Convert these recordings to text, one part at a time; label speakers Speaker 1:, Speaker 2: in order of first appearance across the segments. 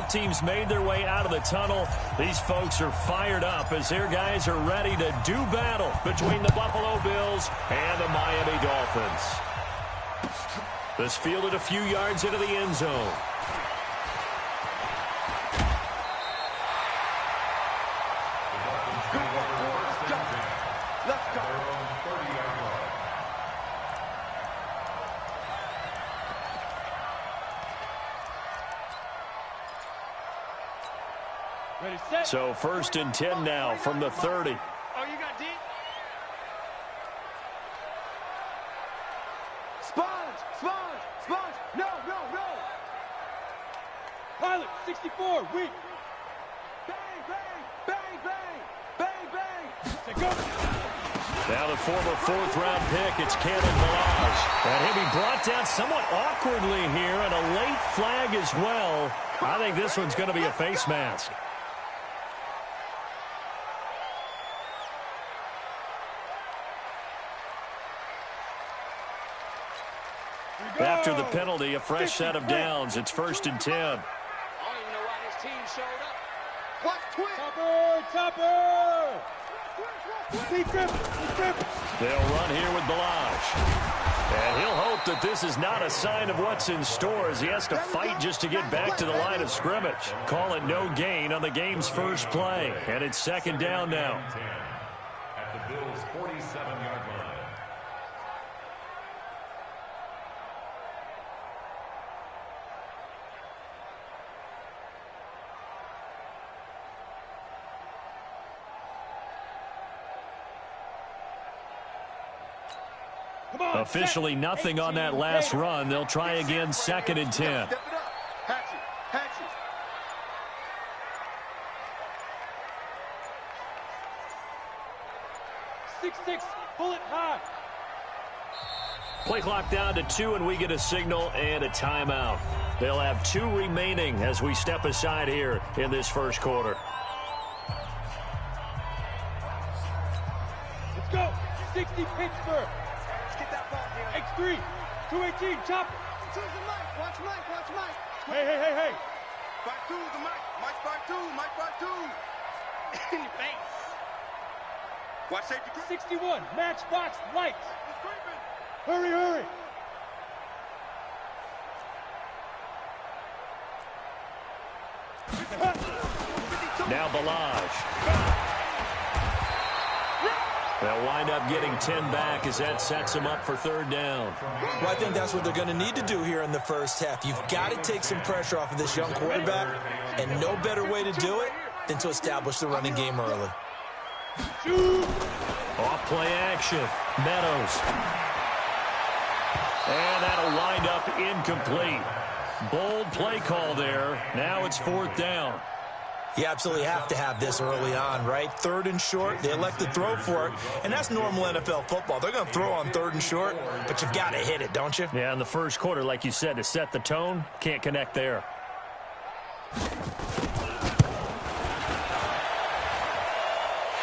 Speaker 1: Both teams made their way out of the tunnel. These folks are fired up as their guys are ready to do battle between the Buffalo Bills and the Miami Dolphins. This fielded a few yards into the end zone. So 1st and 10 now from the 30.
Speaker 2: Oh, you got deep? Sponge. No. Pilot, 64, weak. Bang. Go.
Speaker 1: Now the former 4th-round pick, it's Cameron Balaj. And he'll be brought down somewhat awkwardly here, and a late flag as well. I think this one's going to be a face mask. After the penalty, a fresh set of downs. It's 1st and 10.
Speaker 2: I don't even know why this team showed up. What's quick? Topper!
Speaker 1: They'll run here with Balaj. And he'll hope that this is not a sign of what's in store as he has to fight just to get back to the line of scrimmage. Call it no gain on the game's first play. And it's 2nd down now.
Speaker 3: At the Bills' 47-yard line.
Speaker 1: Officially nothing on that last run. They'll try again 2nd and 10.
Speaker 2: Hatch it. 6-6, bullet high.
Speaker 1: Play clock down to 2, and we get a signal and a timeout. They'll have 2 remaining as we step aside here in this first quarter.
Speaker 2: Let's go. 60 Pittsburgh. X3, 218, chop it.
Speaker 4: Choose the mic. Watch Mike.
Speaker 2: Hey.
Speaker 4: 5-2 the mic. Mike 5-2. In your face. Watch safety.
Speaker 2: 61, matchbox lights. Hurry.
Speaker 1: Now Balaj. They'll wind up getting 10 back as that sets them up for 3rd down.
Speaker 5: Well, I think that's what they're going to need to do here in the first half. You've got to take some pressure off of this young quarterback, and no better way to do it than to establish the running game early.
Speaker 1: Off play action. Meadows. And that'll wind up incomplete. Bold play call there. Now it's 4th down.
Speaker 5: You absolutely have to have this early on, right? 3rd and short, they elect to throw for it, and that's normal NFL football. They're going to throw on 3rd and short, but you've got to hit it, don't you?
Speaker 1: Yeah, in the first quarter, like you said, to set the tone, can't connect there.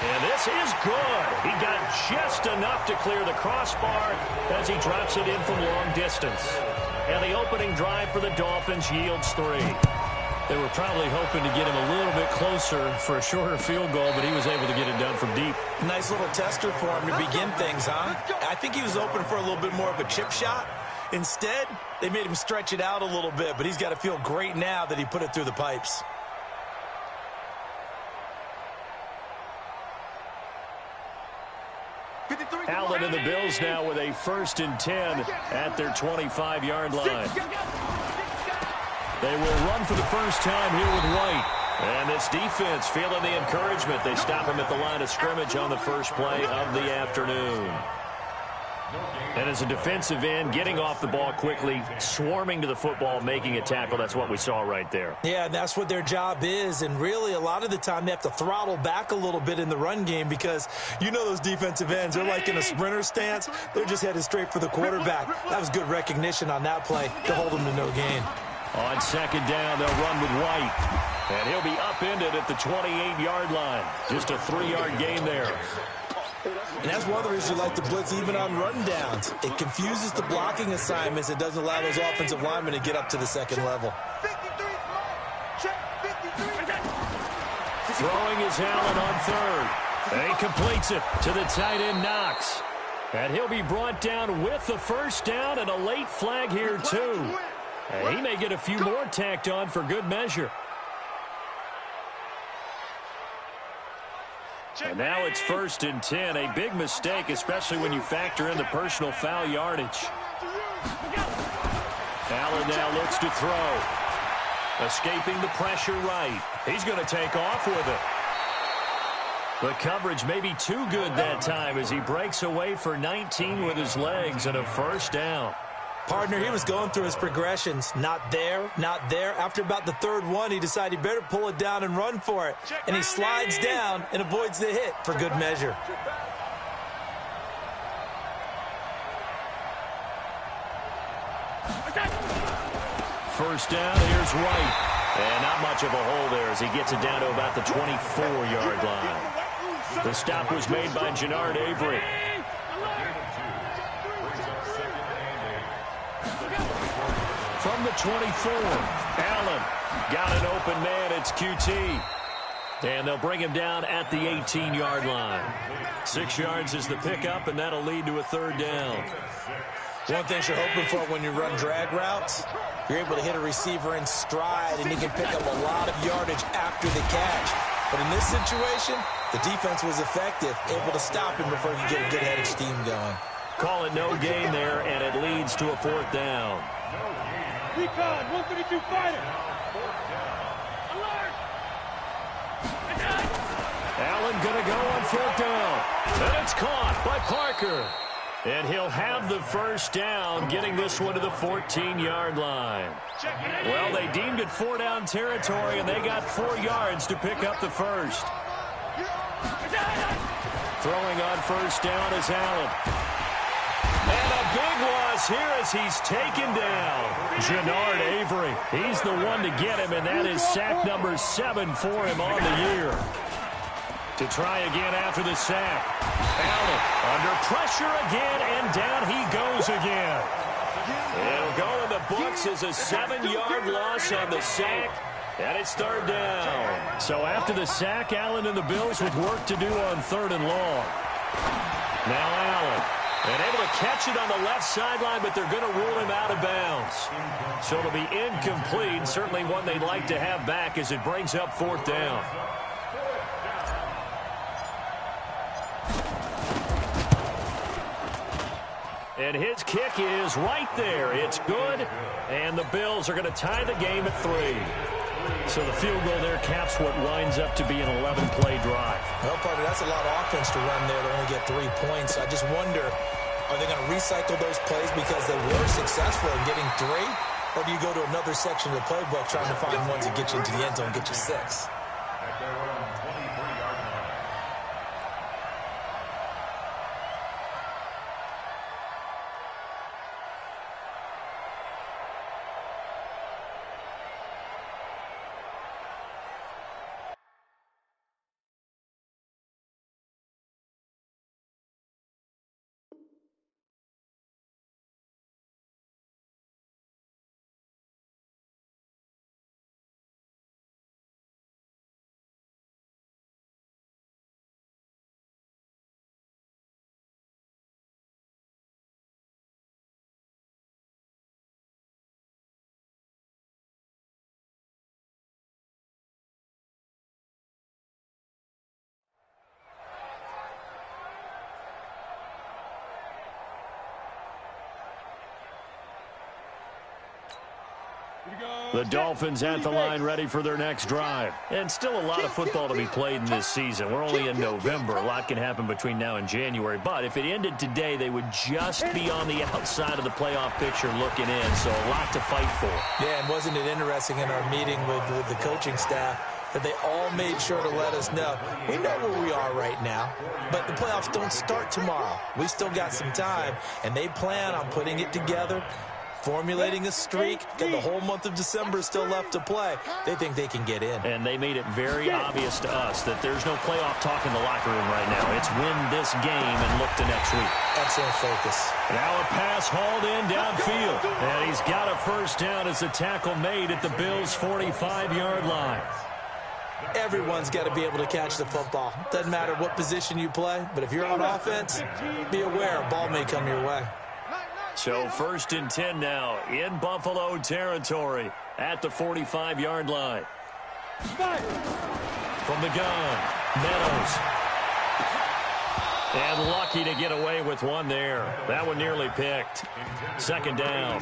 Speaker 1: And this is good. He got just enough to clear the crossbar as he drops it in from long distance. And the opening drive for the Dolphins yields 3. They were probably hoping to get him a little bit closer for a shorter field goal, but he was able to get it done from deep.
Speaker 5: Nice little tester for him to begin things, huh? I think he was open for a little bit more of a chip shot. Instead, they made him stretch it out a little bit, but he's got to feel great now that he put it through the pipes.
Speaker 1: Allen and the Bills now with a 1st and 10 at their 25-yard line. They will run for the first time here with White. And this defense feeling the encouragement. They stop him at the line of scrimmage on the first play of the afternoon. And as a defensive end, getting off the ball quickly, swarming to the football, making a tackle, that's what we saw right there.
Speaker 5: Yeah, and that's what their job is. And really, a lot of the time, they have to throttle back a little bit in the run game because you know those defensive ends, they're like in a sprinter stance. They're just headed straight for the quarterback. That was good recognition on that play to hold them to no gain.
Speaker 1: On 2nd down, they'll run with White. And he'll be upended at the 28-yard line. Just a 3-yard gain there.
Speaker 5: And that's one of the reasons you like to blitz even on rundowns. It confuses the blocking assignments. It doesn't allow those offensive linemen to get up to the second level.
Speaker 4: 53, check
Speaker 1: Throwing is Allen on third. And he completes it to the tight end, Knox. And he'll be brought down with the first down and a late flag here, too. And he may get a few more tacked on for good measure. And now it's 1st and 10. A big mistake, especially when you factor in the personal foul yardage. Allen now looks to throw. Escaping the pressure right. He's going to take off with it. The coverage may be too good that time as he breaks away for 19 with his legs and a first down.
Speaker 5: Partner, he was going through his progressions. Not there, not there. After about the third one, he decided he better pull it down and run for it. And he slides down and avoids the hit for good measure.
Speaker 1: First down, here's White. And not much of a hole there as he gets it down to about the 24-yard line. The stop was made by Jannard Avery. From the 24, Allen got an open man. It's QT. And they'll bring him down at the 18-yard line. 6 yards is the pickup, and that'll lead to a third down.
Speaker 5: One thing you're hoping for when you run drag routes, you're able to hit a receiver in stride, and he can pick up a lot of yardage after the catch. But in this situation, the defense was effective, able to stop him before he could get a good head of steam going.
Speaker 1: Call it no gain there, and it leads to a fourth down.
Speaker 2: Recon, 132 fighter. Alert!
Speaker 1: Allen going to go on fourth down. And it's caught by Parker. And he'll have the first down, getting this one to the 14-yard line. Well, they deemed it 4-down territory, and they got 4 yards to pick up the first. Throwing on first down is Allen. And a big loss here as he's taken down. Jannard Avery. He's the one to get him, and that is sack number 7 for him on the year. To try again after the sack. Allen under pressure again, and down he goes again. It'll go in the books as a 7-yard loss on the sack, and it's third down. So after the sack, Allen and the Bills with work to do on 3rd and long. Now Allen, and able to catch it on the left sideline, but they're going to rule him out of bounds. So it'll be incomplete, certainly one they'd like to have back as it brings up 4th down. And his kick is right there. It's good, and the Bills are going to tie the game at 3. So the field goal there caps what winds up to be an 11-play drive.
Speaker 5: Well, partner, that's a lot of offense to run there to only get 3 points. I just wonder, are they going to recycle those plays because they were successful in getting 3? Or do you go to another section of the playbook trying to find ones that get you into the end zone and get you 6?
Speaker 1: The Dolphins at the line ready for their next drive. And still a lot of football to be played in this season. We're only in November. A lot can happen between now and January. But if it ended today, they would just be on the outside of the playoff picture looking in. So a lot to fight for.
Speaker 5: Yeah, and wasn't it interesting in our meeting with the coaching staff that they all made sure to let us know, we know where we are right now, but the playoffs don't start tomorrow. We still got some time, and they plan on putting it together formulating a streak, and the whole month of December is still left to play. They think they can get in.
Speaker 1: And they made it very obvious to us that there's no playoff talk in the locker room right now. It's win this game and look to next week.
Speaker 5: Excellent focus.
Speaker 1: Now a pass hauled in downfield. And he's got a first down as the tackle made at the Bills' 45-yard line.
Speaker 5: Everyone's got to be able to catch the football. Doesn't matter what position you play, but if you're on offense, be aware a ball may come your way.
Speaker 1: So 1st and 10 now in Buffalo territory at the 45-yard line. From the gun, Meadows. And lucky to get away with one there. That one nearly picked. 2nd down.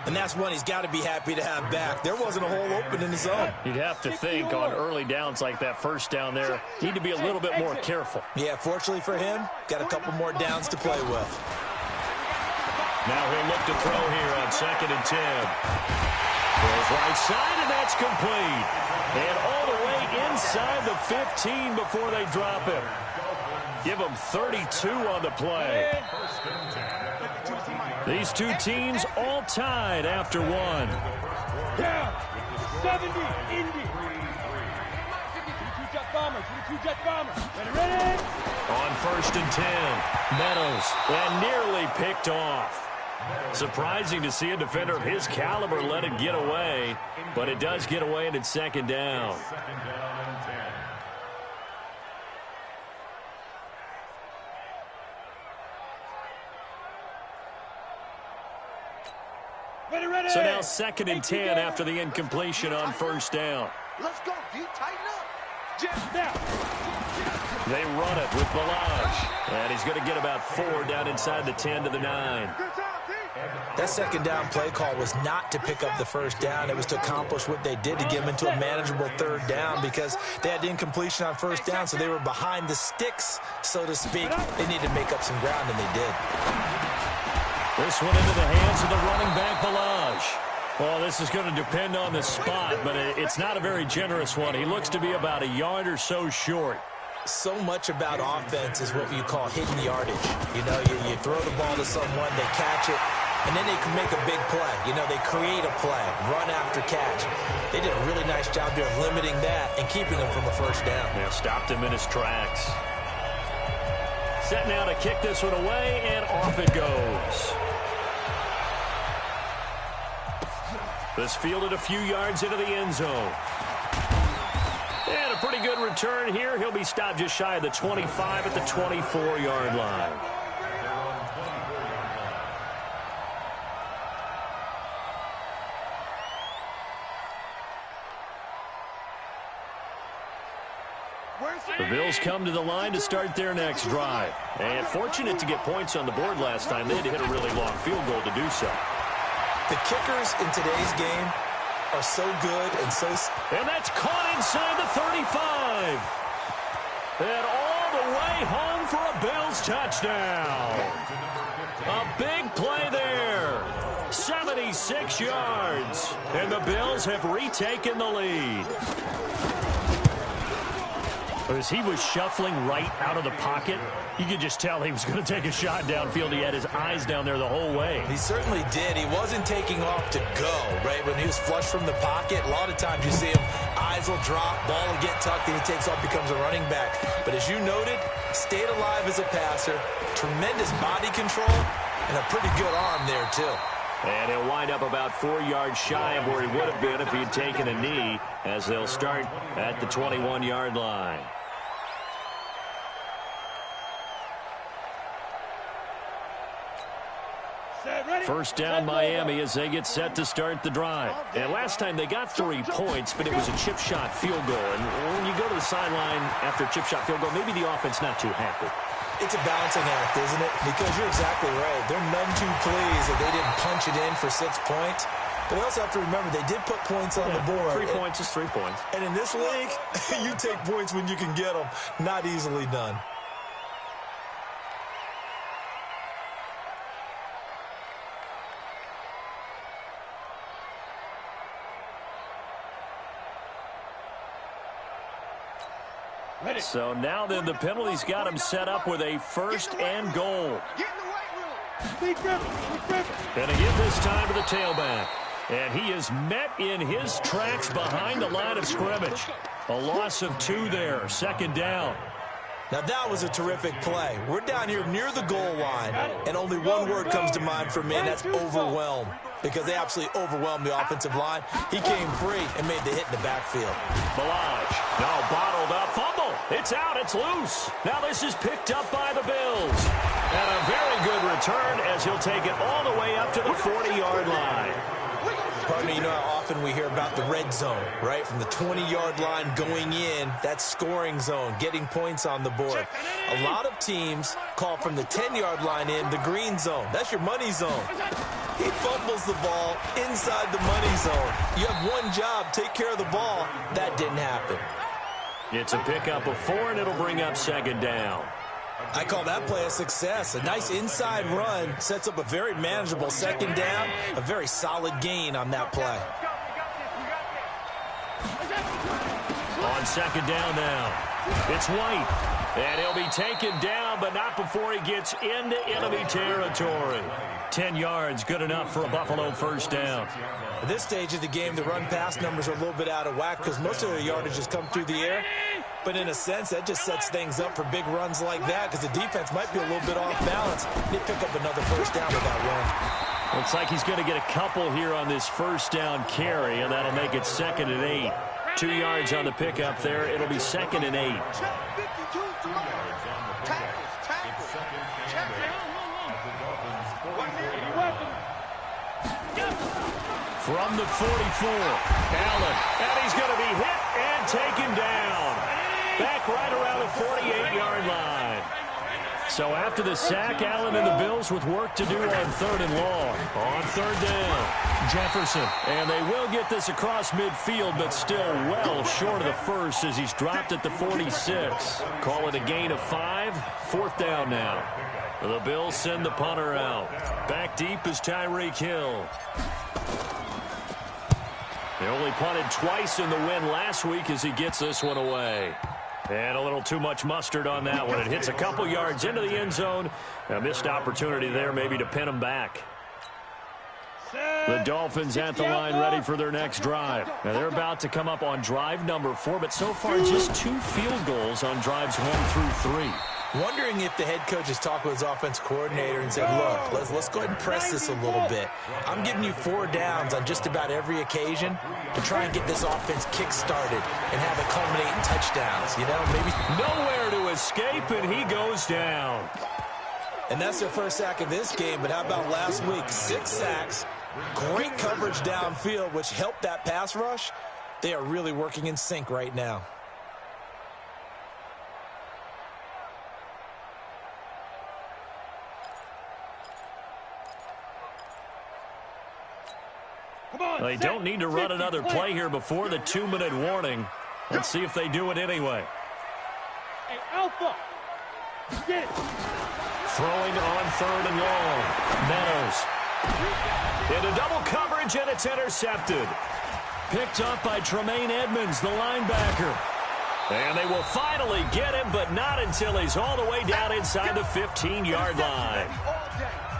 Speaker 5: And that's one he's got to be happy to have back. There wasn't a hole open in the zone.
Speaker 1: You'd have to think on early downs like that first down there, need to be a little bit more careful.
Speaker 5: Yeah, fortunately for him, got a couple more downs to play with.
Speaker 1: Now he'll look to throw here on 2nd and 10. Throws right side, and that's complete. And all the way inside the 15 before they drop him. Give him 32 on the play. These two teams all tied after one.
Speaker 2: Down. 70, Indy. Two-jet bombers. Two-jet bombers. Ready?
Speaker 1: On 1st and 10, Meadows, and nearly picked off. Surprising to see a defender of his caliber let it get away, but it does get away and it's 2nd down.
Speaker 2: Ready.
Speaker 1: So now 2nd and 10 after the incompletion on 1st down.
Speaker 4: Let's go, D. Tighten up.
Speaker 2: Just now.
Speaker 1: They run it with Balaj, and he's going to get about 4 down inside the 10 to the 9.
Speaker 5: That 2nd down play call was not to pick up the 1st down. It was to accomplish what they did to get them into a manageable 3rd down because they had incompletion on 1st down, so they were behind the sticks, so to speak. They needed to make up some ground, and they did.
Speaker 1: This one into the hands of the running back, Balaj. Well, this is going to depend on the spot, but it's not a very generous one. He looks to be about a yard or so short.
Speaker 5: So much about offense is what you call hidden yardage. You know, you throw the ball to someone, they catch it, and then they can make a big play. You know, they create a play, run after catch. They did a really nice job there of limiting that and keeping him from a 1st down.
Speaker 1: Yeah, stopped him in his tracks. Set now to kick this one away, and off it goes. This fielded a few yards into the end zone. And a pretty good return here. He'll be stopped just shy of the 25 at the 24-yard line. The Bills come to the line to start their next drive. And fortunate to get points on the board last time. They had to hit a really long field goal to do so.
Speaker 5: The kickers in today's game are so good and so...
Speaker 1: And that's caught inside the 35. And all the way home for a Bills touchdown. A big play there. 76 yards. And the Bills have retaken the lead. As he was shuffling right out of the pocket, you could just tell he was going to take a shot downfield. He had his eyes down there the whole way.
Speaker 5: He certainly did. He wasn't taking off to go, right? When he was flush from the pocket, a lot of times you see him, eyes will drop, ball will get tucked, and he takes off, becomes a running back. But as you noted, stayed alive as a passer, tremendous body control, and a pretty good arm there, too.
Speaker 1: And he'll wind up about 4 yards shy of where he would have been if he had taken a knee, as they'll start at the 21-yard line. First down Miami as they get set to start the drive. And last time they got 3 points, but it was a chip shot field goal. And when you go to the sideline after a chip shot field goal, maybe the offense not too happy.
Speaker 5: It's a balancing act, isn't it? Because you're exactly right. They're none too pleased that they didn't punch it in for 6 points. But they also have to remember they did put points on the board.
Speaker 1: 3 points is 3 points.
Speaker 5: And in this league, you take points when you can get them. Not easily done.
Speaker 1: So now then the penalty's got him set up with a 1st and goal.
Speaker 4: Get in the weight room.
Speaker 1: And to give this time to the tailback. And he is met in his tracks behind the line of scrimmage. A loss of 2 there, 2nd down.
Speaker 5: Now, that was a terrific play. We're down here near the goal line, and only one word comes to mind for me, and that's overwhelmed, because they absolutely overwhelmed the offensive line. He came free and made the hit in the backfield.
Speaker 1: Balaj, now bottled up, fumble. It's out, it's loose. Now this is picked up by the Bills. And a very good return as he'll take it all the way up to the 40-yard line.
Speaker 5: Partner, you know how often we hear about the red zone, right? From the 20-yard line going in, that's scoring zone, getting points on the board. A lot of teams call from the 10-yard line in the green zone. That's your money zone. He fumbles the ball inside the money zone. You have one job, take care of the ball. That didn't happen.
Speaker 1: It's a pickup of 4, and it'll bring up 2nd down.
Speaker 5: I call that play a success. A nice inside run sets up a very manageable 2nd down, a very solid gain on that play.
Speaker 1: On 2nd down now, it's White. And he'll be taken down, but not before he gets into enemy territory. 10 yards, good enough for a Buffalo 1st down.
Speaker 5: At this stage of the game, the run-pass numbers are a little bit out of whack because most of their yardage has come through the air. But in a sense, that just sets things up for big runs like that because the defense might be a little bit off balance. They pick up another 1st down with that run.
Speaker 1: Looks like he's going to get a couple here on this 1st down carry, and that'll make it 2nd and 8. 2 yards on the pickup there. It'll be 2nd and 8. From the 44, Allen, and he's going to be hit and taken down. Back right around the 48-yard line. So after the sack, Allen and the Bills with work to do on 3rd and long. On 3rd down, Jefferson. And they will get this across midfield, but still well short of the 1st as he's dropped at the 46. Call it a gain of 5. 4th down now. The Bills send the punter out. Back deep is Tyreek Hill. They only punted twice in the win last week as he gets this one away. And a little too much mustard on that one. It hits a couple yards into the end zone. A missed opportunity there maybe to pin him back. The Dolphins at the line ready for their next drive. Now they're about to come up on drive number 4, but so far just 2 field goals on drives 1 through 3.
Speaker 5: Wondering if the head coach has talked with his offense coordinator and said, look, let's go ahead and press this a little bit. I'm giving you 4 downs on just about every occasion to try and get this offense kick-started and have it culminate in touchdowns. You know, maybe
Speaker 1: nowhere to escape, and he goes down.
Speaker 5: And that's their 1st sack of this game, but how about last week? 6 sacks, great coverage downfield, which helped that pass rush. They are really working in sync right now.
Speaker 1: They don't need to run another play here before the 2-minute warning. Let's see if they do it anyway.
Speaker 2: Hey, Alpha. Get it.
Speaker 1: Throwing on 3rd and long. Meadows. Into double coverage, and it's intercepted. Picked up by Tremaine Edmonds, the linebacker. And they will finally get him, but not until he's all the way down inside the 15-yard line.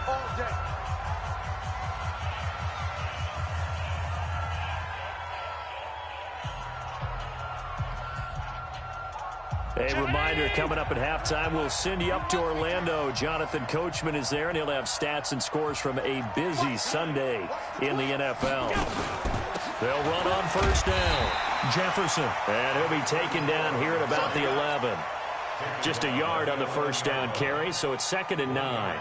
Speaker 4: All day.
Speaker 1: A reminder, coming up at halftime, we'll send you up to Orlando. Jonathan Coachman is there, and he'll have stats and scores from a busy Sunday in the NFL. They'll run on 1st down. Jefferson, and he'll be taken down here at about the 11. Just a yard on the 1st down carry, so it's 2nd and 9.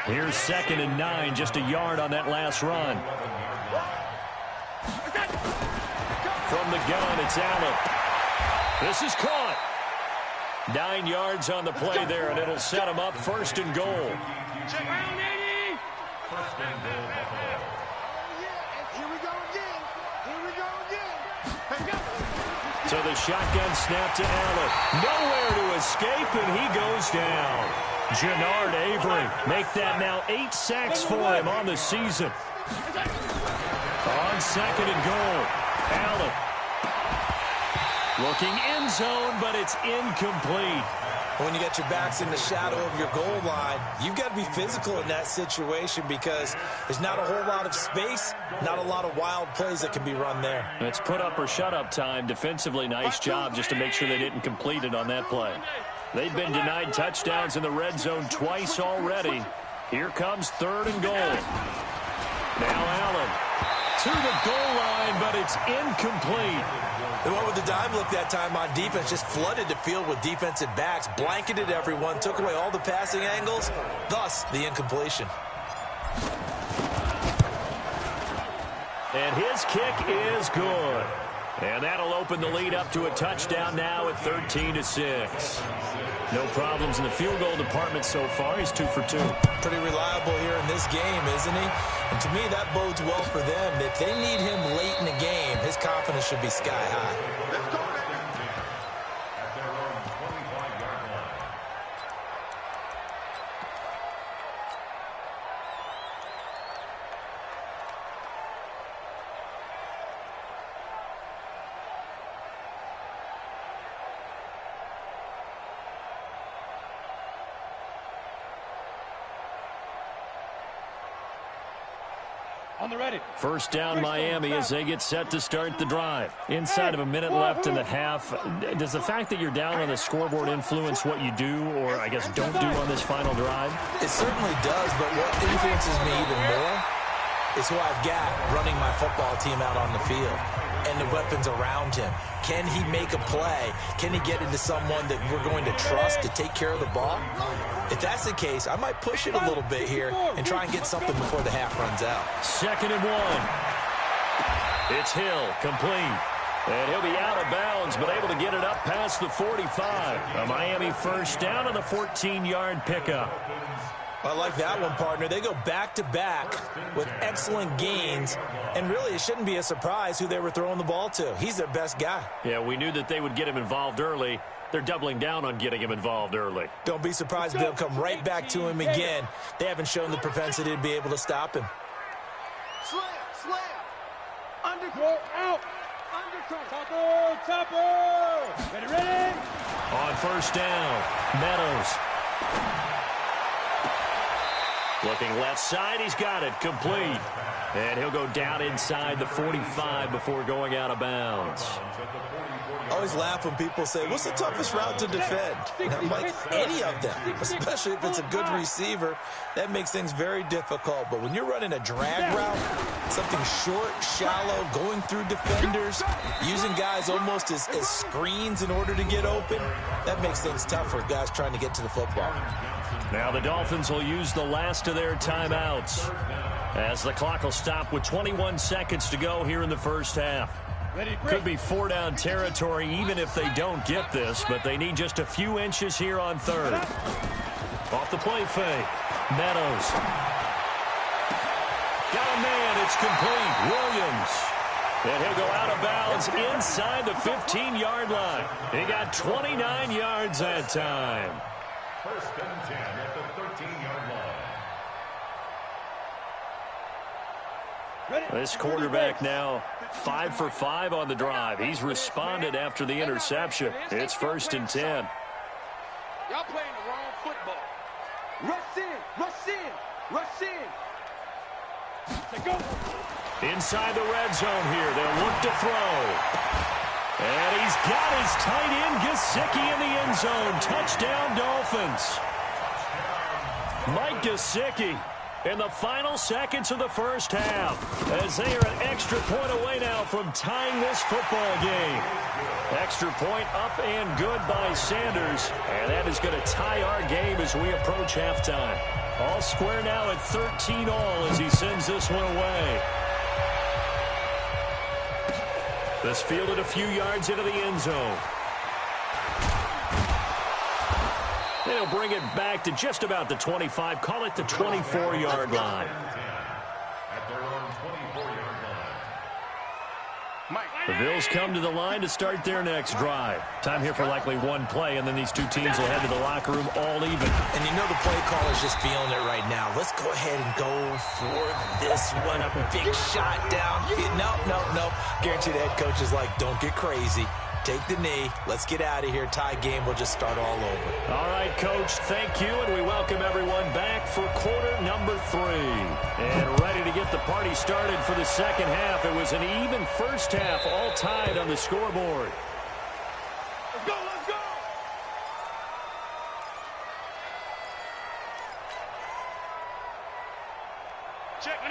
Speaker 1: Here's 2nd and 9, just a yard on that last run. From the gun, it's Allen. This is caught. 9 yards on the play there, and it'll set him up 1st and goal.
Speaker 2: Check round 80.
Speaker 3: 1st and goal, Buffalo.
Speaker 4: Here we go again.
Speaker 1: So the shotgun snap to Allen. Nowhere to escape, and he goes down. Jannard Avery make that now 8 sacks for him on the season. On 2nd and goal, Allen. Looking end zone, but it's incomplete.
Speaker 5: When you get your backs in the shadow of your goal line, you've got to be physical in that situation because there's not a whole lot of space, not a lot of wild plays that can be run there.
Speaker 1: It's put up or shut up time. Defensively, nice job just to make sure they didn't complete it on that play. They've been denied touchdowns in the red zone twice already. Here comes 3rd and goal. Now Allen to the goal line, but it's incomplete.
Speaker 5: They went with the dime look that time on defense, just flooded the field with defensive backs, blanketed everyone, took away all the passing angles, thus the incompletion.
Speaker 1: And his kick is good. And that'll open the lead up to a touchdown now at 13-6. No problems in the field goal department so far. He's 2 for 2.
Speaker 5: Pretty reliable here in this game, isn't he? And to me, that bodes well for them. If they need him late in the game, his confidence should be sky high.
Speaker 4: Let's go.
Speaker 3: At their own 25-yard line.
Speaker 2: On the ready.
Speaker 1: First down Miami as they get set to start the drive. Inside of a minute left in the half. Does the fact that you're down on the scoreboard influence what you do or, I guess, don't do on this final drive?
Speaker 5: It certainly does, but what influences me even more is who I've got running my football team out on the field and the weapons around him. Can he make a play? Can he get into someone that we're going to trust to take care of the ball? If that's the case, I might push it a little bit here and try and get something before the half runs out.
Speaker 1: 2nd and 1. It's Hill, complete. And he'll be out of bounds, but able to get it up past the 45. A Miami first down on the 14-yard pickup.
Speaker 5: I like that one, partner. They go back-to-back with excellent gains, and really it shouldn't be a surprise who they were throwing the ball to. He's their best guy.
Speaker 1: Yeah, we knew that they would get him involved early. They're doubling down on getting him involved early.
Speaker 5: Don't be surprised if they'll come right back to him again. They haven't shown the propensity to be able to stop him.
Speaker 4: Slam. Undercut. Out. Undercut.
Speaker 2: Topper. Ready.
Speaker 1: On first down, Meadows. Looking left side, he's got it, complete. And he'll go down inside the 45 before going out of bounds.
Speaker 5: I always laugh when people say, what's the toughest route to defend? And I'm like, any of them, especially if it's a good receiver. That makes things very difficult. But when you're running a drag route, something short, shallow, going through defenders, using guys almost as screens in order to get open, that makes things tough for guys trying to get to the football.
Speaker 1: Now the Dolphins will use the last of their timeouts as the clock will stop with 21 seconds to go here in the first half. Could be 4-down territory even if they don't get this, but they need just a few inches here on 3rd. Off the play fake. Meadows. Got a man. It's complete. Williams. And he'll go out of bounds inside the 15-yard line. He got 29 yards that time.
Speaker 3: 1st and 10 at the 13-yard line.
Speaker 1: This quarterback now 5 for 5 on the drive. He's responded after the interception. It's 1st and 10.
Speaker 2: Y'all playing the wrong football. Rush in. Let's go.
Speaker 1: Inside the red zone here. They'll look to throw. And he's got his tight end, Gesicki, in the end zone. Touchdown, Dolphins. Mike Gesicki in the final seconds of the first half as they are an extra point away now from tying this football game. Extra point up and good by Sanders. And that is going to tie our game as we approach halftime. All square now at 13 all as he sends this one away. This fielded a few yards into the end zone. They'll bring it back to just about the 25. Call it the 24-yard line.
Speaker 3: At their own 24-yard line.
Speaker 2: Mike.
Speaker 1: The Bills come to the line to start their next drive. Time here for likely one play, and then these two teams will head to the locker room all even.
Speaker 5: And you know the play call is just feeling it right now. Let's go ahead and go for this one. A big shot down. Nope. Guarantee the head coach is like, don't get crazy. Take the knee. Let's get out of here. Tie game. We'll just start all over.
Speaker 1: All right, Coach, thank you, and we welcome everyone back for quarter number 3. And ready to get the party started for the second half. It was an even first half, all tied on the scoreboard.
Speaker 4: Let's go, let's go!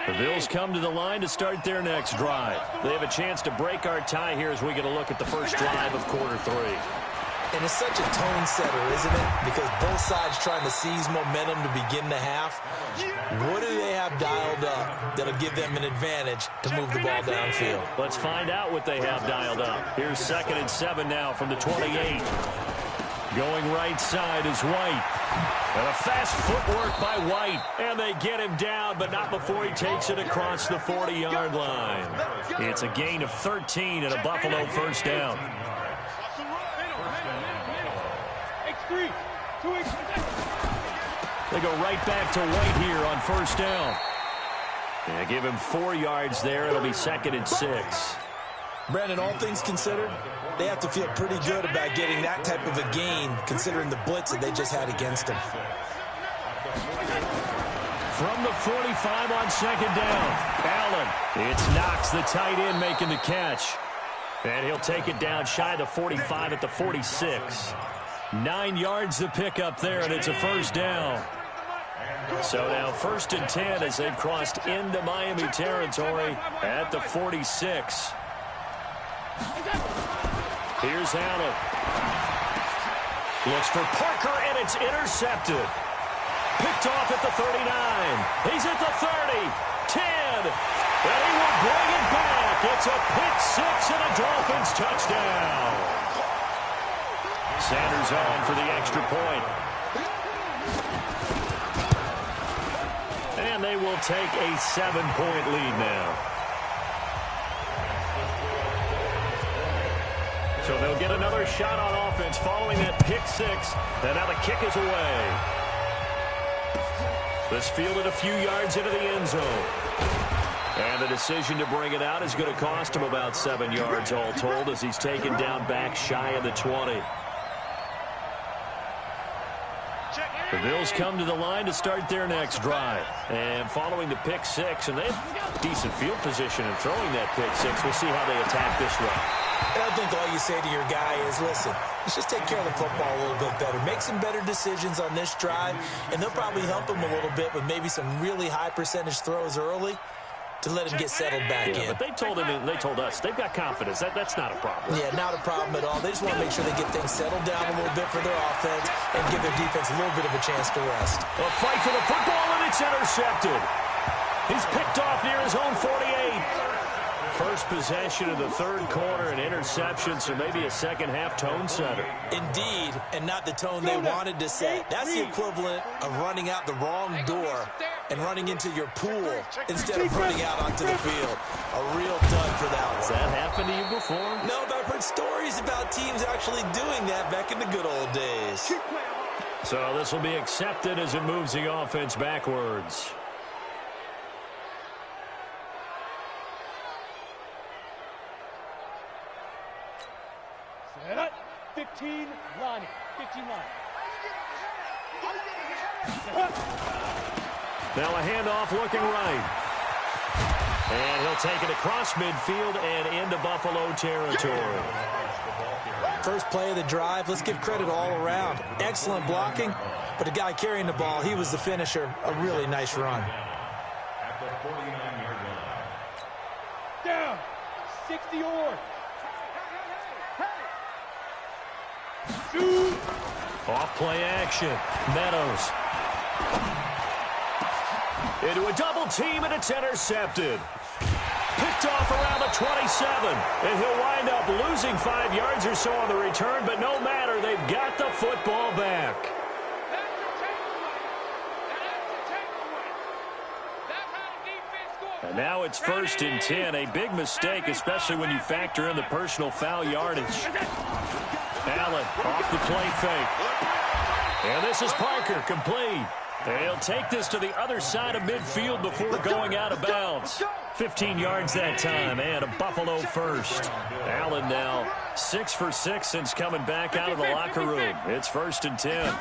Speaker 1: The Bills come to the line to start their next drive. They have a chance to break our tie here as we get a look at the first drive of quarter 3.
Speaker 5: And it's such a tone setter, isn't it? Because both sides trying to seize momentum to begin the half. What do they have dialed up that'll give them an advantage to move the ball downfield?
Speaker 1: Let's find out what they have dialed up. Here's 2nd and 7 now from the 28. Going right side is White. And a fast footwork by White. And they get him down, but not before he takes it across the 40-yard line. It's a gain of 13 and a Buffalo first down. They go right back to White here on first down. And give him 4 yards there. It'll be 2nd and 6.
Speaker 5: Brandon, all things considered, they have to feel pretty good about getting that type of a gain, considering the blitz that they just had against them.
Speaker 1: From the 45 on 2nd down, Allen. It's Knox, the tight end, making the catch. And he'll take it down shy of the 45 at the 46. 9 yards to pick up there, and it's a first down. So now 1st and 10 as they've crossed into Miami territory at the 46. Here's Allen. Looks for Parker, and it's intercepted. Picked off at the 39. He's at the 30, 10, and he will bring it back. It's a pick 6 and a Dolphins touchdown. Sanders on for the extra point. And they will take a 7-point lead now. So they'll get another shot on offense following that pick 6. And now the kick is away. This fielded a few yards into the end zone. And the decision to bring it out is going to cost him about 7 yards all told as he's taken down back shy of the 20. The Bills come to the line to start their next drive. And following the pick 6, and they have decent field position in throwing that pick 6. We'll see how they attack this one.
Speaker 5: And I think all you say to your guy is, listen, let's just take care of the football a little bit better. Make some better decisions on this drive, and they'll probably help him a little bit with maybe some really high percentage throws early to let him get settled back in.
Speaker 1: But they told him, and they told us, they've got confidence. That's not a problem.
Speaker 5: Yeah, not a problem at all. They just want to make sure they get things settled down a little bit for their offense and give their defense a little bit of a chance to rest.
Speaker 1: A fight for the football, and it's intercepted. He's picked off near his own 48. First possession of the 3rd quarter, an interception, so maybe a second-half tone setter.
Speaker 5: Indeed, and not the tone they wanted to set. That's the equivalent of running out the wrong door and running into your pool instead of running out onto the field. A real dud for that one.
Speaker 1: Has that happened to you before?
Speaker 5: No, but I've heard stories about teams actually doing that back in the good old days.
Speaker 1: So this will be accepted as it moves the offense backwards.
Speaker 4: 15 line. 15 line.
Speaker 1: Now a handoff looking right. And he'll take it across midfield and into Buffalo territory.
Speaker 5: First play of the drive. Let's give credit all around. Excellent blocking, but the guy carrying the ball, he was the finisher. A really nice run.
Speaker 3: At the 49-yard line.
Speaker 4: Down. 60 or.
Speaker 1: Off play action. Meadows. Into a double team, and it's intercepted. Picked off around the 27. And he'll wind up losing 5 yards or so on the return, but no matter, they've got the football back.
Speaker 2: That's how defense scores
Speaker 1: And now it's 1st and 10. A big mistake, especially when you factor in the personal foul yardage. Allen off the play fake. And this is Parker, complete. They'll take this to the other side of midfield before going out of bounds. 15 yards that time, and a Buffalo first. Allen now 6 for 6 since coming back out of the locker room. It's 1st and 10.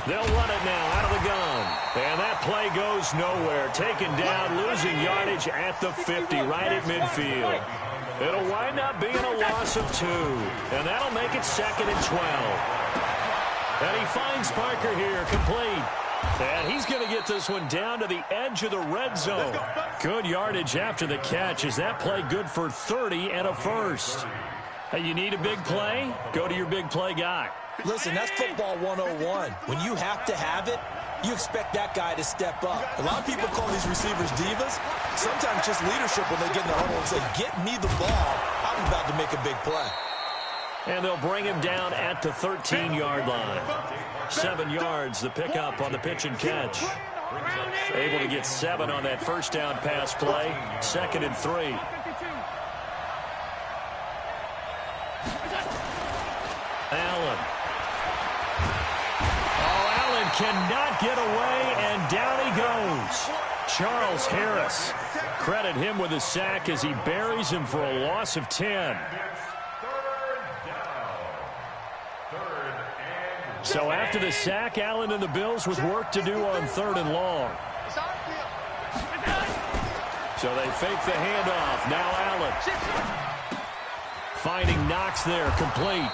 Speaker 1: They'll run it now out of the gun. And that play goes nowhere. Taken down, losing yardage at the 50, right at midfield. It'll wind up being a loss of 2. And that'll make it 2nd and 12. And he finds Parker here, complete. And he's going to get this one down to the edge of the red zone. Good yardage after the catch. Is that play good for 30 and a first? Hey, you need a big play? Go to your big play guy.
Speaker 5: Listen, that's football 101. When you have to have it, you expect that guy to step up. A lot of people call these receivers divas. Sometimes just leadership when they get in the huddle and say, get me the ball. I'm about to make a big play.
Speaker 1: And they'll bring him down at the 13-yard line. 7 yards, the pickup on the pitch and catch. Able to get 7 on that first down pass play. 2nd and 3. Allen. Oh, Allen cannot get away, and down he goes. Charles Harris. Credit him with a sack as he buries him for a loss of 10. So after the sack, Allen and the Bills with work to do on 3rd and long. So they fake the handoff. Now Allen. Finding Knox there, complete.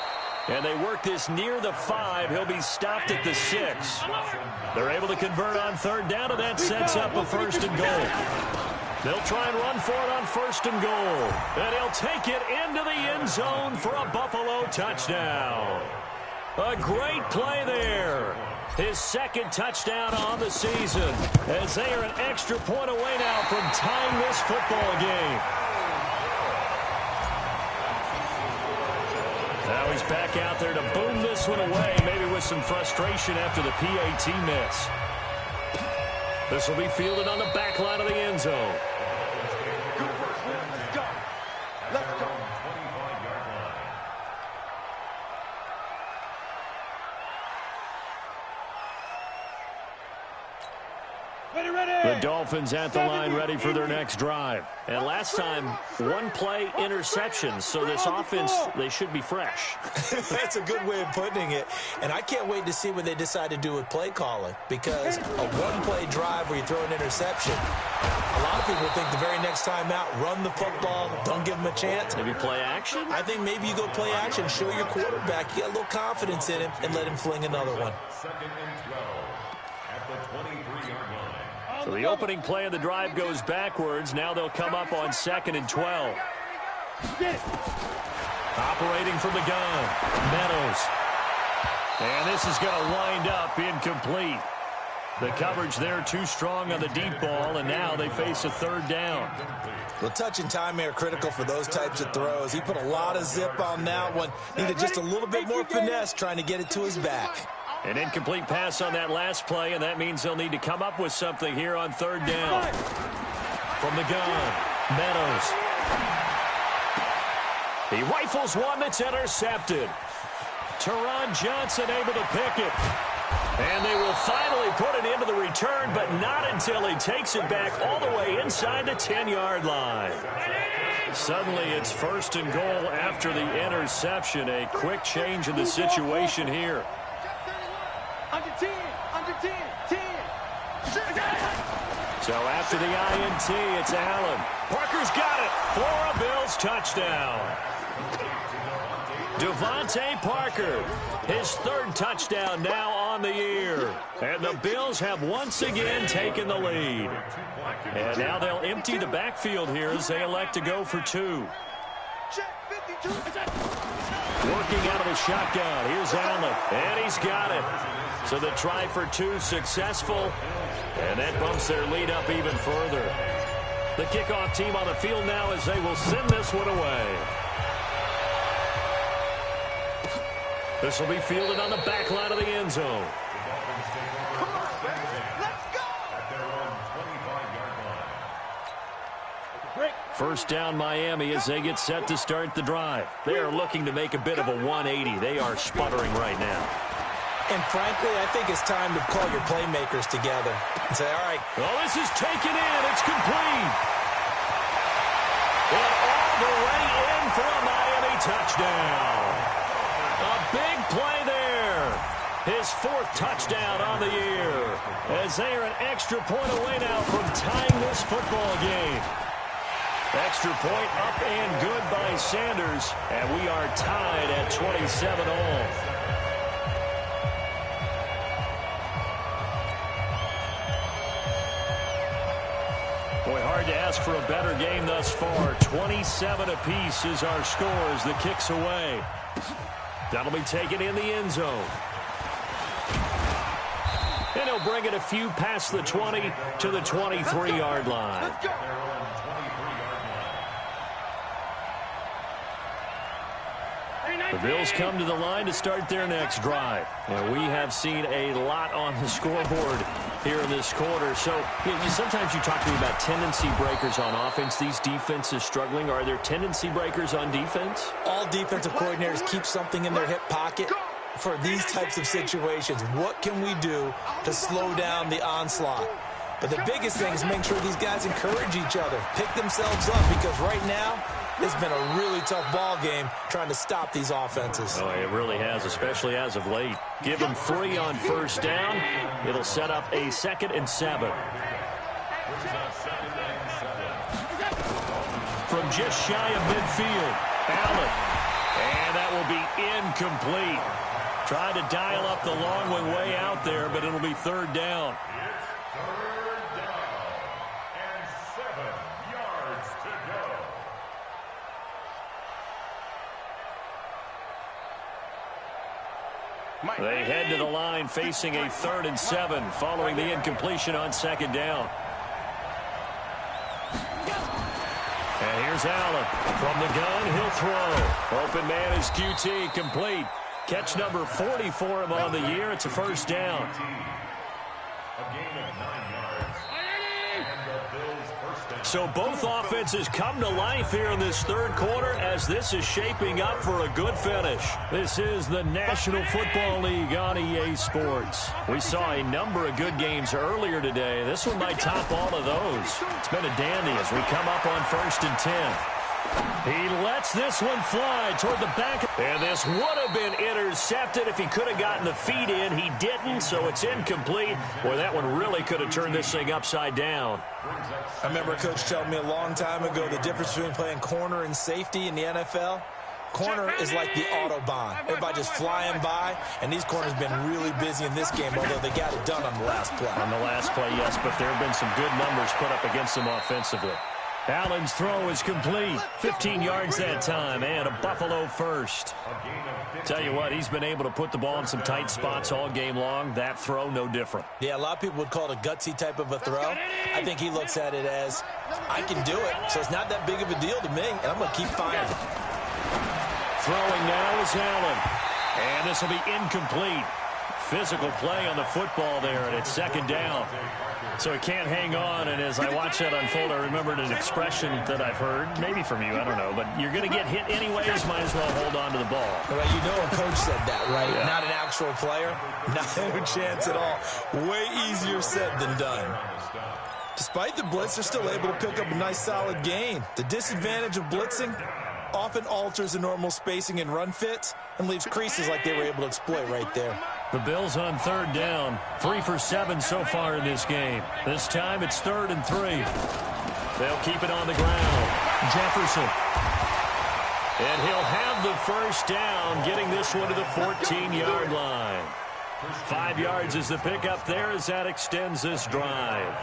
Speaker 1: And they work this near the 5. He'll be stopped at the 6. They're able to convert on 3rd down, and that sets up a 1st and goal. They'll try and run for it on 1st and goal. And he'll take it into the end zone for a Buffalo touchdown. A great play there. His 2nd touchdown on the season, as they are an extra point away now from tying this football game. Now he's back out there to boom this one away, maybe with some frustration after the PAT miss. This will be fielded on the back line of the end zone.
Speaker 2: Let's go.
Speaker 1: The Dolphins at the line ready for their next drive. And last time, 1 play interception. So this offense, they should be fresh.
Speaker 5: That's a good way of putting it. And I can't wait to see what they decide to do with play calling. Because a 1-play drive where you throw an interception, a lot of people think the very next time out, run the football, don't give them a chance.
Speaker 1: Maybe play action?
Speaker 5: I think maybe you go play action, show your quarterback, you get a little confidence in him, and let him fling another one.
Speaker 3: 2nd and 12 at the 23-yard line.
Speaker 1: So the opening play of the drive goes backwards. Now they'll come up on 2nd and 12. Operating from the gun, Meadows. And this is going to wind up incomplete. The coverage there too strong on the deep ball, and now they face a 3rd down.
Speaker 5: Well, touch and time are critical for those types of throws. He put a lot of zip on that one. Needed just a little bit more finesse trying to get it to his back.
Speaker 1: An incomplete pass on that last play, and that means they'll need to come up with something here on 3rd down. From the gun, Meadows. He rifles one that's intercepted. Teron Johnson able to pick it. And they will finally put it into the return, but not until he takes it back all the way inside the 10-yard line. Suddenly it's 1st and goal after the interception. A quick change in the situation here.
Speaker 2: Under 10, 10.
Speaker 1: So after the INT, it's Allen. Parker's got it for a Bills touchdown. Devontae Parker, his 3rd touchdown now on the year. And the Bills have once again taken the lead. And now they'll empty the backfield here as they elect to go for 2. Working out of the shotgun. Here's Allen, and he's got it. So the try for 2 successful, and that bumps their lead up even further. The kickoff team on the field now as they will send this one away. This will be fielded on the back line of the end zone. First down Miami as they get set to start the drive. They are looking to make a bit of a 180. They are sputtering right now.
Speaker 5: And frankly, I think it's time to call your playmakers together and say, all right.
Speaker 1: Oh, this is taken in. It's complete. And all the way in for a Miami touchdown. A big play there. His 4th touchdown on the year. As they are an extra point away now from tying this football game. Extra point up and good by Sanders. And we are tied at 27 all. Boy, hard to ask for a better game thus far. 27 apiece is our score as the kick's away. That'll be taken in the end zone. And he'll bring it a few past the 20 to the 23-yard line. The Bills come to the line to start their next drive. And we have seen a lot on the scoreboard here in this quarter. So sometimes you talk to me about tendency breakers on offense. These defenses struggling. Are there tendency breakers on defense?
Speaker 5: All defensive coordinators keep something in their hip pocket for these types of situations. What can we do to slow down the onslaught? But the biggest thing is make sure these guys encourage each other, pick themselves up, because right now it's been a really tough ball game trying to stop these offenses.
Speaker 1: Oh, it really has, especially as of late. Give them 3 on first down. It'll set up a 2nd and 7. From just shy of midfield, Allen. And that will be incomplete. Trying to dial up the long way out there, but it'll be 3rd down. They head to the line facing a 3rd and 7 following the incompletion on 2nd down. And here's Allen. From the gun, he'll throw. Open man is QT, complete. Catch number 40 for him on the year. It's a 1st down.
Speaker 3: A gain of 9 yards. And the Bills' first down.
Speaker 1: So both offenses come to life here in this 3rd quarter as this is shaping up for a good finish. This is the National Football League on EA Sports. We saw a number of good games earlier today. This one might top all of those. It's been a dandy as we come up on 1st and 10. He lets this one fly toward the back. And this would have been intercepted if he could have gotten the feet in. He didn't, so it's incomplete. Boy, that one really could have turned this thing upside down.
Speaker 5: I remember a coach telling me a long time ago the difference between playing corner and safety in the NFL. Corner is like the Autobahn. Everybody just flying by, and these corners have been really busy in this game, although they got it done on the last play.
Speaker 1: On the last play, yes, but there have been some good numbers put up against them offensively. Allen's throw is complete. 15 yards that time, and a Buffalo first. Tell you what, he's been able to put the ball in some tight spots all game long. That throw, no different.
Speaker 5: Yeah, a lot of people would call it a gutsy type of a throw. I think he looks at it as, I can do it, so it's not that big of a deal to me, and I'm going to keep firing.
Speaker 1: Throwing now is Allen. And this will be incomplete. Physical play on the football there, and it's 2nd down. So he can't hang on, and as I watch that unfold, I remembered an expression that I've heard, maybe from you, I don't know, but you're going to get hit anyways, might as well hold on to the ball.
Speaker 5: Well, you know a coach said that, right?
Speaker 1: Yeah.
Speaker 5: Not an actual player. No chance at all. Way easier said than done. Despite the blitz, they're still able to pick up a nice solid gain. The disadvantage of blitzing often alters the normal spacing and run fits and leaves creases like they were able to exploit right there.
Speaker 1: The Bills on 3rd down. 3 for 7 so far in this game. This time it's 3rd and 3. They'll keep it on the ground. Jefferson. And he'll have the first down, getting this one to the 14-yard line. 5 yards is the pickup there as that extends this drive.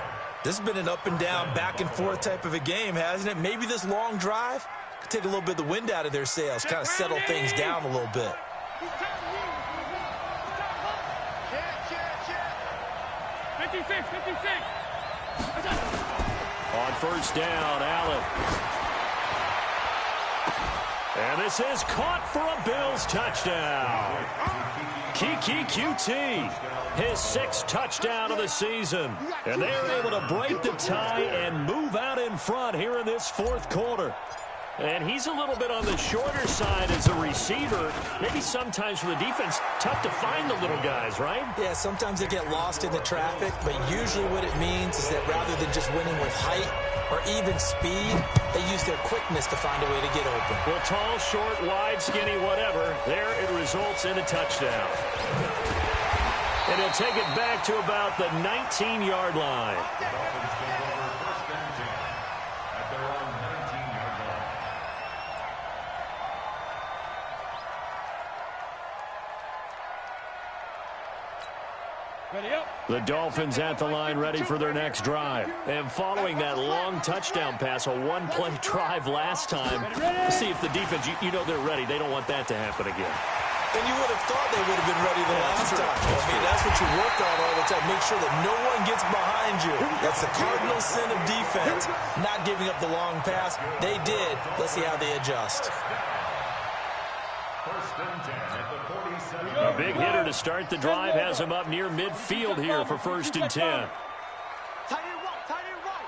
Speaker 5: This has been an up and down, back and forth type of a game, hasn't it? Maybe this long drive could take a little bit of the wind out of their sails, kind of settle things down a little bit.
Speaker 4: 56.
Speaker 1: On first down, Allen. And this is caught for a Bills touchdown. Kiki QT, his 6th touchdown of the season. And they're able to break the tie and move out in front here in this 4th quarter. And he's a little bit on the shorter side as a receiver. Maybe sometimes for the defense, tough to find the little guys, right?
Speaker 5: Yeah, sometimes they get lost in the traffic, but usually what it means is that rather than just winning with height or even speed, they use their quickness to find a way to get open.
Speaker 1: Well, tall, short, wide, skinny, whatever, there it results in a touchdown. And he'll take it back to about the 19-yard line. The Dolphins at the line ready for their next drive. And following that long touchdown pass, a one-play drive last time, see if the defense, you know they're ready. They don't want that to happen again.
Speaker 5: And you would have thought they would have been ready the last time. I mean, that's what you work on all the time. Make sure that no one gets behind you. That's the cardinal sin of defense, not giving up the long pass. They did. Let's see how they adjust.
Speaker 1: A big hitter to start the drive has him up near midfield here for 1st and 10.
Speaker 2: Tight end right.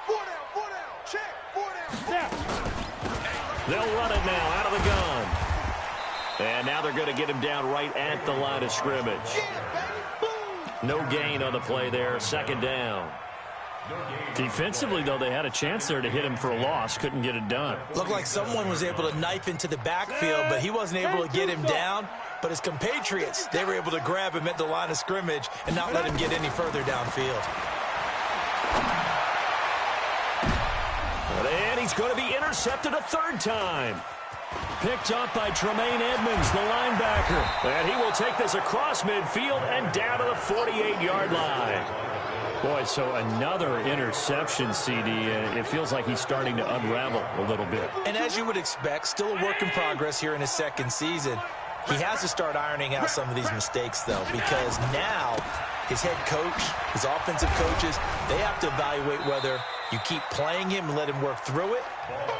Speaker 2: 4 down, check, 4 down.
Speaker 1: They'll run it now out of the gun. And now they're going to get him down right at the line of scrimmage. No gain on the play there, 2nd down. Defensively, though, they had a chance there to hit him for a loss. Couldn't get it done.
Speaker 5: Looked like someone was able to knife into the backfield, but he wasn't able to get him down. But his compatriots, they were able to grab him at the line of scrimmage and not let him get any further downfield.
Speaker 1: And he's going to be intercepted a 3rd time. Picked up by Tremaine Edmonds, the linebacker. And he will take this across midfield and down to the 48-yard line. Boy, so another interception, CD. It feels like he's starting to unravel a little bit.
Speaker 5: And as you would expect, still a work in progress here in his 2nd season. He has to start ironing out some of these mistakes, though, because now his head coach, his offensive coaches, they have to evaluate whether you keep playing him and let him work through it,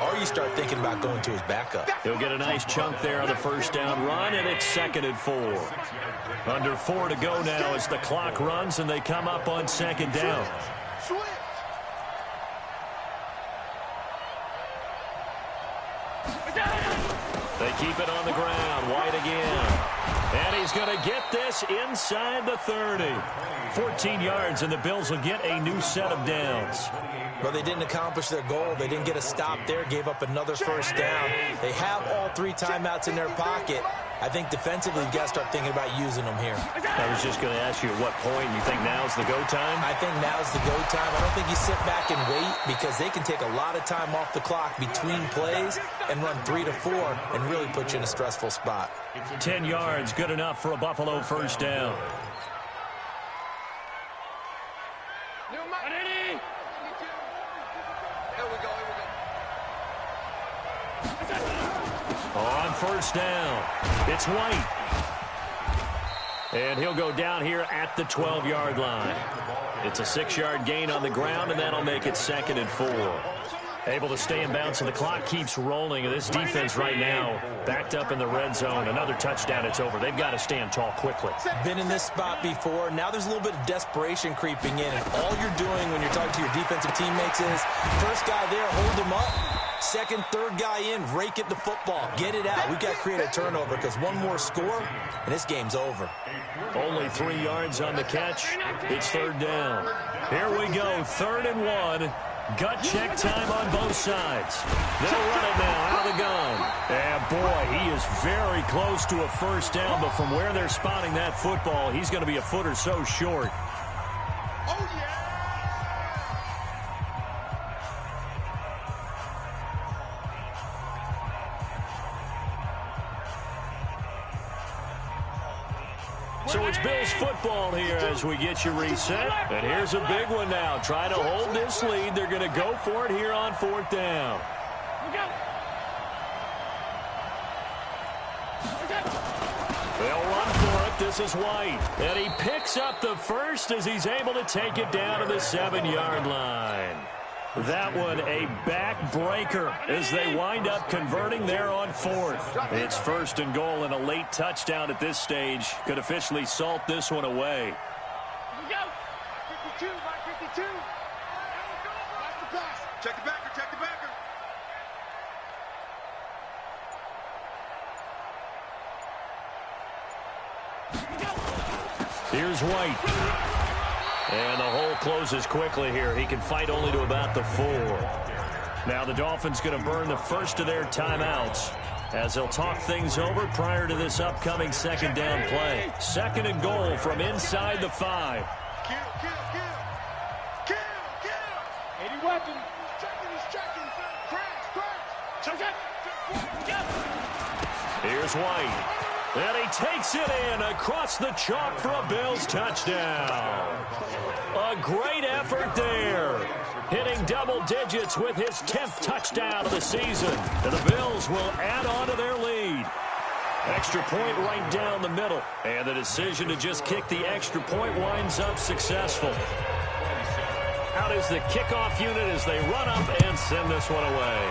Speaker 5: or you start thinking about going to his backup.
Speaker 1: He'll get a nice chunk there on the 1st down run, and it's 2nd and 4. Under 4 to go now as the clock runs, and they come up on 2nd down. They keep it on the ground. White again. And he's going to get this inside the 30. 14 yards, and the Bills will get a new set of downs.
Speaker 5: Well, they didn't accomplish their goal. They didn't get a stop there, gave up another 1st down. They have all 3 timeouts in their pocket. I think defensively, you've got to start thinking about using them here.
Speaker 1: I was just going to ask you at what point you think now's the go time?
Speaker 5: I think now's the go time. I don't think you sit back and wait because they can take a lot of time off the clock between plays and run 3 to 4 and really put you in a stressful spot.
Speaker 1: 10 yards, good enough for a Buffalo 1st down. On 1st down, it's White. And he'll go down here at the 12-yard line. It's a 6-yard gain on the ground, and that'll make it 2nd and 4. Able to stay in bounds, and the clock keeps rolling. And this defense right now backed up in the red zone. Another touchdown, it's over. They've got to stand tall quickly.
Speaker 5: Been in this spot before. Now there's a little bit of desperation creeping in. And all you're doing when you're talking to your defensive teammates is, first guy there, hold him up. 2nd, 3rd guy in, rake at the football. Get it out. We've got to create a turnover because one more score, and this game's over.
Speaker 1: Only 3 yards on the catch. It's 3rd down. Here we go, 3rd and 1. Gut check time on both sides. They'll run it now out of the gun. And, boy, he is very close to a 1st down, but from where they're spotting that football, he's going to be a foot or so short.
Speaker 2: Oh, yeah!
Speaker 1: So it's Bills football here as we get you reset. And here's a big one now. Try to hold this lead. They're going to go for it here on 4th down. They'll run for it. This is White. And he picks up the 1st as he's able to take it down to the 7-yard line. That one a backbreaker as they wind up converting there on fourth. It's first and goal, and a late touchdown at this stage could officially salt this one away.
Speaker 2: Go. 52, Mike 52. Watch the pass. Check the backer, check the backer.
Speaker 1: Here's White. And the hole closes quickly here. He can fight only to about the 4. Now the Dolphins going to burn the first of their timeouts as they'll talk things over prior to this upcoming second down play. Second and goal from inside the 5.
Speaker 2: Kill. 80 weapons. He's checking. Crash.
Speaker 1: Here's White. And he takes it in across the chalk for a Bills touchdown. A great effort there. Hitting double digits with his 10th touchdown of the season. And the Bills will add on to their lead. Extra point right down the middle. And the decision to just kick the extra point winds up successful. Out is the kickoff unit as they run up and send this one away.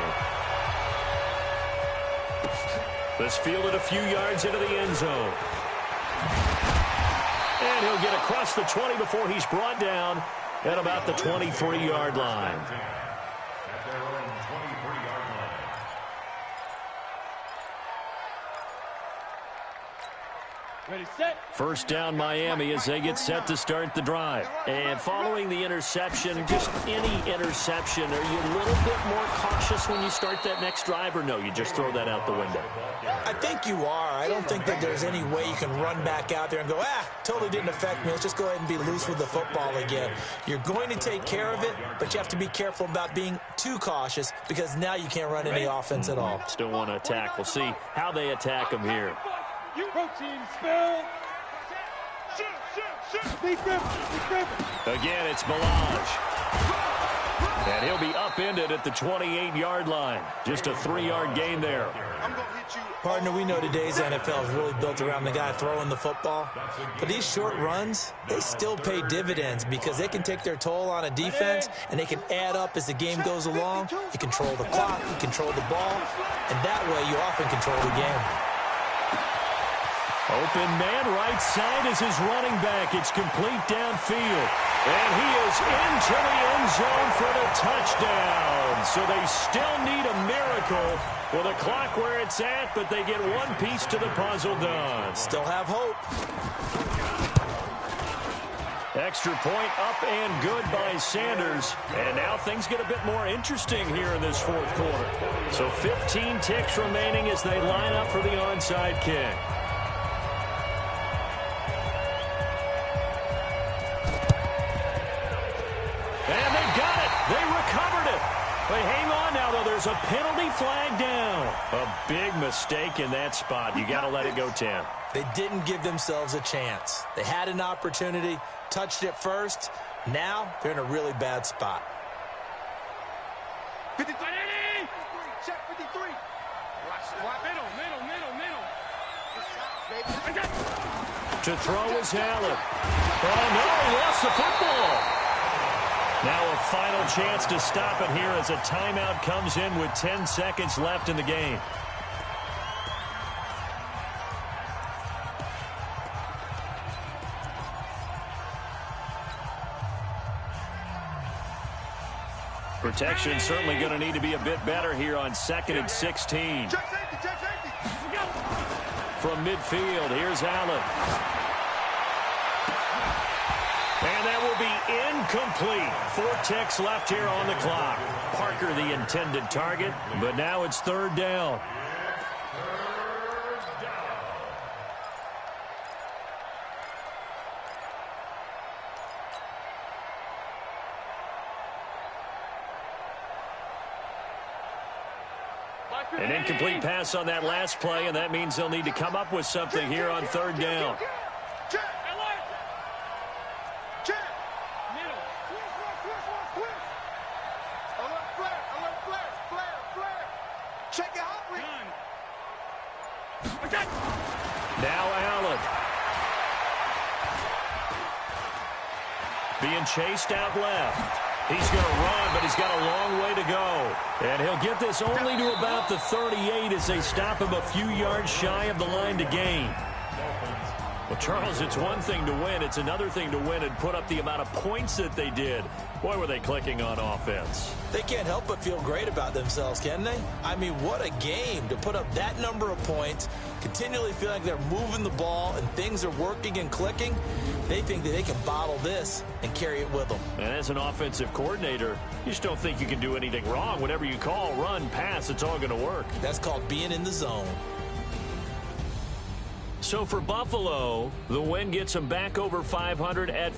Speaker 1: This fielded a few yards into the end zone. And he'll get across the 20 before he's brought down at about the 23-yard line.
Speaker 3: At their own 23-yard line.
Speaker 2: Ready, set.
Speaker 1: First down Miami as they get set to start the drive. And following the interception, just any interception, are you a little bit more cautious when you start that next drive, or no, you just throw that out the window?
Speaker 5: I think you are. I don't think that there's any way you can run back out there and go, totally didn't affect me. Let's just go ahead and be loose with the football again. You're going to take care of it, but you have to be careful about being too cautious because now you can't run any offense at all.
Speaker 1: Still want to attack. We'll see how they attack him here.
Speaker 2: Protein spill.
Speaker 1: Again, it's Melange. And he'll be upended at the 28-yard line. Just a 3-yard gain there.
Speaker 2: I'm going to hit you.
Speaker 5: Partner, we know today's NFL is really built around the guy throwing the football. But these short runs, they still pay dividends because they can take their toll on a defense and they can add up as the game goes along. You control the clock, you control the ball, and that way you often control the game.
Speaker 1: Open man right side is his running back. It's complete downfield. And he is into the end zone for the touchdown. So they still need a miracle with a clock where it's at, but they get one piece to the puzzle done.
Speaker 5: Still have hope.
Speaker 1: Extra point up and good by Sanders. And now things get a bit more interesting here in this fourth quarter. So 15 ticks remaining as they line up for the onside kick. And they got it. They recovered it. They hang on now, though. There's a penalty flag down. A big mistake in that spot. You got to let it go 10.
Speaker 5: They didn't give themselves a chance. They had an opportunity, touched it first. Now they're in a really bad spot.
Speaker 2: 53. Check 53. Middle.
Speaker 1: To throw is Allen. Oh, no, he lost the football. Now a final chance to stop it here as a timeout comes in with 10 seconds left in the game. Protection certainly going to need to be a bit better here on 2nd and 16.
Speaker 2: Check safety.
Speaker 1: From midfield, here's Allen. And that will be incomplete. 4 ticks left here on the clock. Parker the intended target, but now it's 3rd down. An incomplete pass on that last play, and that means they'll need to come up with something here on 3rd down.
Speaker 2: Check. Middle. Alert flare. Check it out.
Speaker 1: Now Allen. Being chased out left. He's going to run, but he's got a long way to go. And he'll get this only to about the 38 as they stop him a few yards shy of the line to gain. Well, Charles, it's one thing to win. It's another thing to win and put up the amount of points that they did. Boy, were they clicking on offense.
Speaker 5: They can't help but feel great about themselves, can they? I mean, what a game to put up that number of points, continually feel like they're moving the ball and things are working and clicking. They think that they can bottle this and carry it with them.
Speaker 1: And as an offensive coordinator, you just don't think you can do anything wrong. Whatever you call, run, pass, it's all going to work.
Speaker 5: That's called being in the zone.
Speaker 1: So for Buffalo, the win gets them back over 500 at